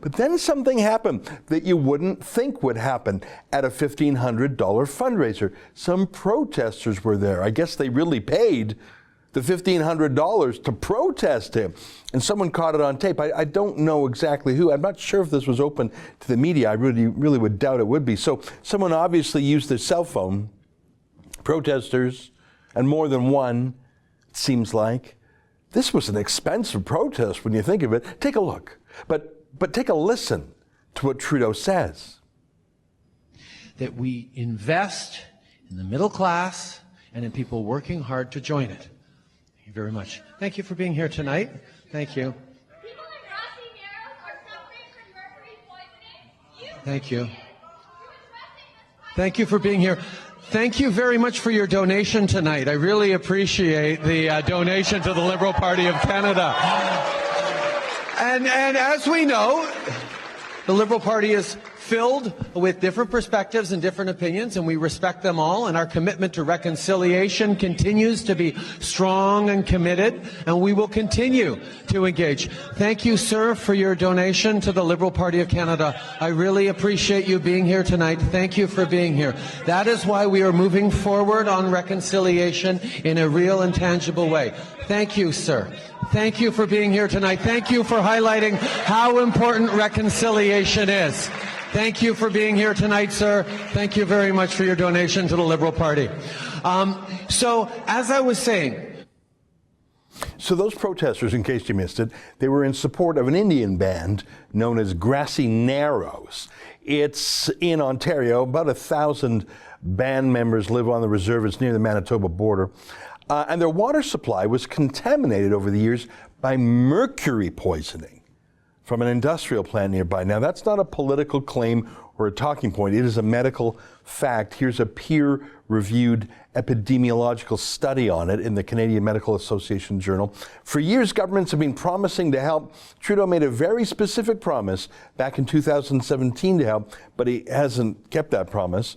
But then something happened that you wouldn't think would happen at a $1,500 fundraiser. Some protesters were there. I guess they really paid the $1,500 to protest him. And someone caught it on tape. I don't know exactly who. I'm not sure if this was open to the media. I really would doubt it would be. So someone obviously used their cell phone. Protesters, and more than one, it seems like. This was an expensive protest when you think of it. Take a look. But take a listen to what Trudeau says. That we invest in the middle class and in people working hard to join it. Thank you very much. Thank you for being here tonight. Thank you. People in Grassy Narrows are suffering from mercury poisoning. Thank you. Thank you for being here. Thank you very much for your donation tonight. I really appreciate the donation to the Liberal Party of Canada. And as we know, the Liberal Party is filled with different perspectives and different opinions, and we respect them all, and our commitment to reconciliation continues to be strong and committed, and we will continue to engage. Thank you, sir, for your donation to the Liberal Party of Canada. I really appreciate you being here tonight. Thank you for being here. That is why we are moving forward on reconciliation in a real and tangible way. Thank you, sir. Thank you for being here tonight. Thank you for highlighting how important reconciliation is. Thank you for being here tonight, sir. Thank you very much for your donation to the Liberal Party. So, as I was saying... So those protesters, in case you missed it, they were in support of an Indian band known as Grassy Narrows. It's in Ontario. About 1,000 band members live on the reserve. It's near the Manitoba border. And their water supply was contaminated over the years by mercury poisoning from an industrial plant nearby. Now, that's not a political claim or a talking point. It is a medical fact. Here's a peer-reviewed epidemiological study on it in the Canadian Medical Association Journal. For years, governments have been promising to help. Trudeau made a very specific promise back in 2017 to help, but he hasn't kept that promise.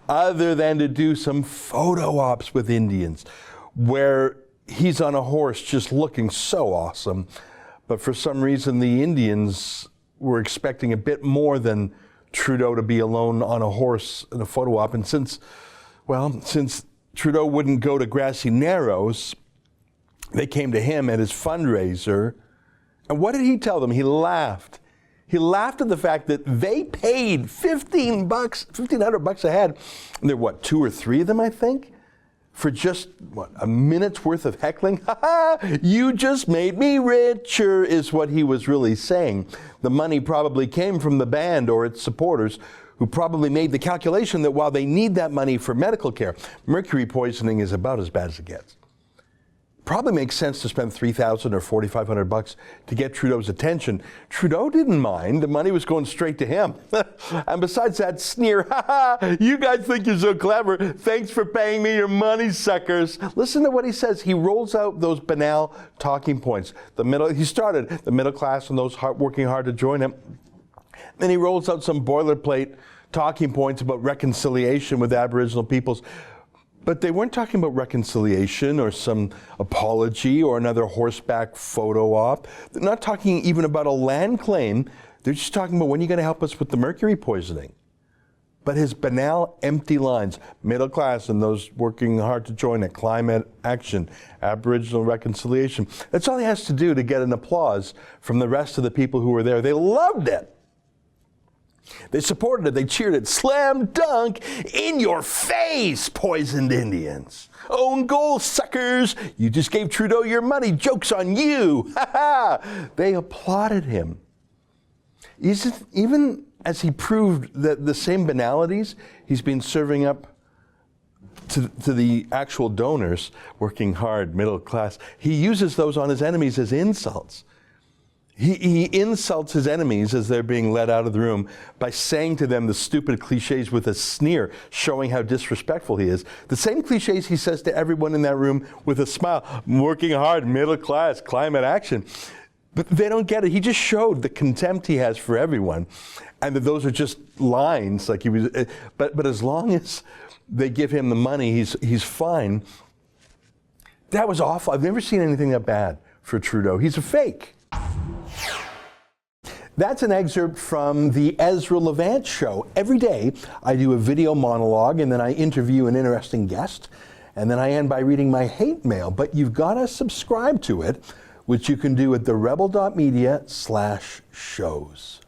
Other than to do some photo ops with Indians where he's on a horse just looking so awesome. But for some reason, the Indians were expecting a bit more than Trudeau to be alone on a horse in a photo op. And since Trudeau wouldn't go to Grassy Narrows, they came to him at his fundraiser. And what did he tell them? He laughed. He laughed at the fact that they paid $1,500 a head. And there were, what, 2 or 3 of them, I think? For just, what, a minute's worth of heckling? Ha ha! You just made me richer, is what he was really saying. The money probably came from the band or its supporters, who probably made the calculation that while they need that money for medical care, mercury poisoning is about as bad as it gets. Probably makes sense to spend $3,000 or $4,500 to get Trudeau's attention. Trudeau didn't mind. The money was going straight to him. And besides that sneer, ha ha, you guys think you're so clever. Thanks for paying me your money, suckers. Listen to what he says. He rolls out those banal talking points. He started the middle class and those working hard to join him. Then he rolls out some boilerplate talking points about reconciliation with Aboriginal peoples. But they weren't talking about reconciliation or some apology or another horseback photo op. They're not talking even about a land claim. They're just talking about when you're going to help us with the mercury poisoning. But his banal, empty lines, middle class and those working hard to join it, climate action, Aboriginal reconciliation, that's all he has to do to get an applause from the rest of the people who were there. They loved it. They supported it. They cheered it. Slam dunk in your face, poisoned Indians. Own goal, suckers. You just gave Trudeau your money. Joke's on you. Ha ha. They applauded him. Even as he proved that the same banalities he's been serving up to the actual donors, working hard, middle class, he uses those on his enemies as insults. He insults his enemies as they're being led out of the room by saying to them the stupid cliches with a sneer, showing how disrespectful he is. The same cliches he says to everyone in that room with a smile, working hard, middle class, climate action. But they don't get it. He just showed the contempt he has for everyone, and that those are just lines. Like he was. But as long as they give him the money, he's fine. That was awful. I've never seen anything that bad for Trudeau. He's a fake. That's an excerpt from the Ezra Levant show. Every day I do a video monologue and then I interview an interesting guest. And then I end by reading my hate mail. But you've got to subscribe to it, which you can do at therebel.media/shows.